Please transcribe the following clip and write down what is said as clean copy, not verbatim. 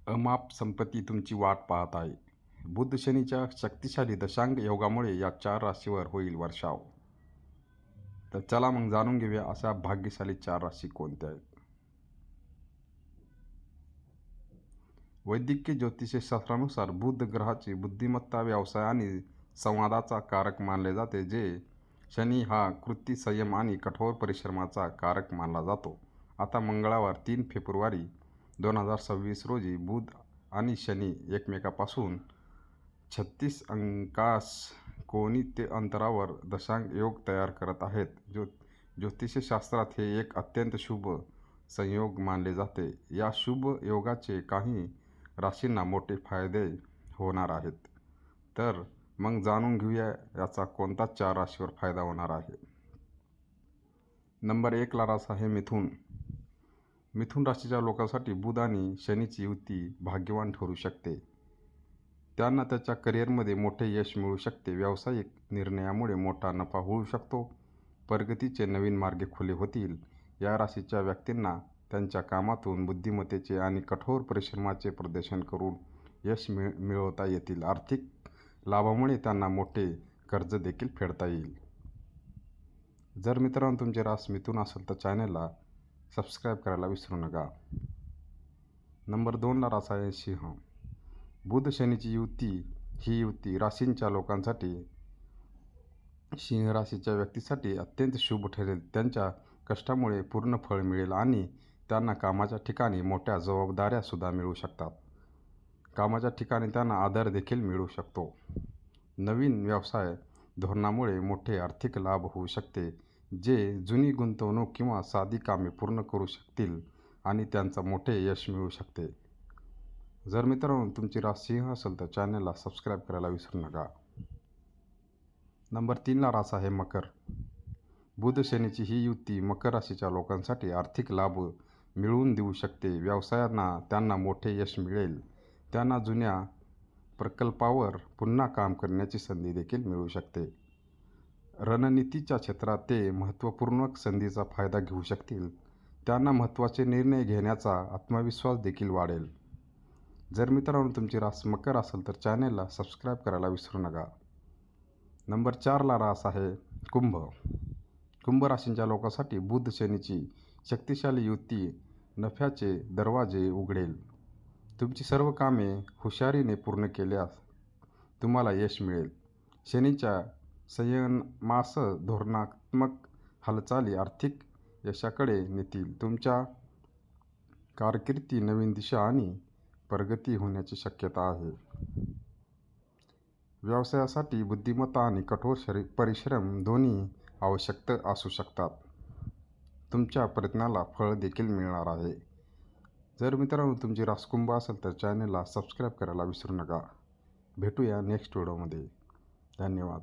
अमाप संपत्ती तुमची वाट पाहत आहे. बुध शनीच्या शक्तिशाली दशांग योगामुळे या 4 राशीवर होईल वर्षाव. तर चला मग जाणून घेऊया अशा भाग्यशाली 4 राशी कोणत्या आहेत. वैदिकीय ज्योतिषशास्त्रानुसार बुध ग्रहाची बुद्धिमत्ता, व्यवसाय आणि संवादाचा कारक मानले जाते, जे शनी हा कृती, संयम आणि कठोर परिश्रमाचा कारक मानला जातो. आता मंगळवार 3 फेब्रुवारी 2026 रोजी बुध आणि शनी एकमेकापासून 36 अंकाश कोनीय अंतरावर दशांग योग तयार करत आहेत. ज्योतिषशास्त्रात हे एक अत्यंत शुभ संयोग मानले जाते. या शुभ योगाचे काही राशींना मोठे फायदे होणार आहेत. तर मग जाणून घेऊया याचा कोणता 4 राशीवर फायदा होणार आहे. नंबर 1 ला रास आहे मिथुन. मिथुन राशीच्या लोकांसाठी बुध आणि शनीची युती भाग्यवान ठरू शकते. त्यांना त्याच्या करिअरमध्ये मोठे यश मिळू शकते. व्यावसायिक निर्णयामुळे मोठा नफा होऊ शकतो. प्रगतीचे नवीन मार्ग खुले होतील. या राशीच्या व्यक्तींना त्यांच्या कामातून बुद्धिमत्तेचे आणि कठोर परिश्रमाचे प्रदर्शन करून यश मिळवता येतील. आर्थिक लाभामुळे त्यांना मोठे कर्ज देखील फेडता येईल. जर मित्रांनो तुमचे रास मिथुन असेल तर चॅनलला सबस्क्राईब करायला विसरू नका. नंबर 2 ला रास आहे सिंह. बुध शनीची युती ही युती राशींच्या लोकांसाठी, सिंह राशीच्या व्यक्तीसाठी अत्यंत शुभ ठरेल. त्यांच्या कष्टामुळे पूर्ण फळ मिळेल आणि त्यांना कामाच्या ठिकाणी मोठ्या जबाबदाऱ्या सुद्धा मिळू शकतात. कामाच्या ठिकाणी त्यांना आदर देखील मिळू शकतो. नवीन व्यवसाय धोरणामुळे मोठे आर्थिक लाभ होऊ शकते, जे जुनी गुंतवणूक किंवा साधी कामे पूर्ण करू शकतील आणि त्यांचा मोठे यश मिळू शकते. जर मित्रांनो तुमची रास सिंह असेल तर चॅनलला सबस्क्राईब करायला विसरू नका. नंबर 3 ला रास आहे मकर. बुध शनीची ही युती मकर राशीच्या लोकांसाठी आर्थिक लाभ मिळवून देऊ शकते. व्यवसायांना त्यांना मोठे यश मिळेल. त्यांना जुन्या प्रकल्पावर पुन्हा काम करण्याची संधी देखील मिळू शकते. रणनीतीच्या क्षेत्रात ते महत्त्वपूर्ण संधीचा फायदा घेऊ शकतील. त्यांना महत्त्वाचे निर्णय घेण्याचा आत्मविश्वास देखील वाढेल. जर मित्रांनो तुमची रास मकर असेल तर चॅनलला सबस्क्राईब करायला विसरू नका. नंबर 4 ला रास आहे कुंभ. कुंभ राशींच्या लोकांसाठी बुध शनीची शक्तिशाली युती नफ्याचे दरवाजे उघडेल. तुमची सर्व कामे हुशारीने पूर्ण केल्यास तुम्हाला यश मिळेल. शनीच्या संयमासह धोरणात्मक हालचाली आर्थिक यशाकडे नेतील. तुमच्या कारकिर्दीत नवीन दिशा आणि प्रगती होण्याची शक्यता आहे. व्यवसायासाठी बुद्धिमत्ता आणि कठोर परिश्रम दोन्ही आवश्यक असू शकतात. तुमच्या प्रयत्नाला फळ देखील मिळणार आहे. जर मित्रांनो तुमची रास कुंभ असेल तर चॅनलला सबस्क्राईब करायला विसरू नका. भेटूया नेक्स्ट व्हिडिओमध्ये. धन्यवाद.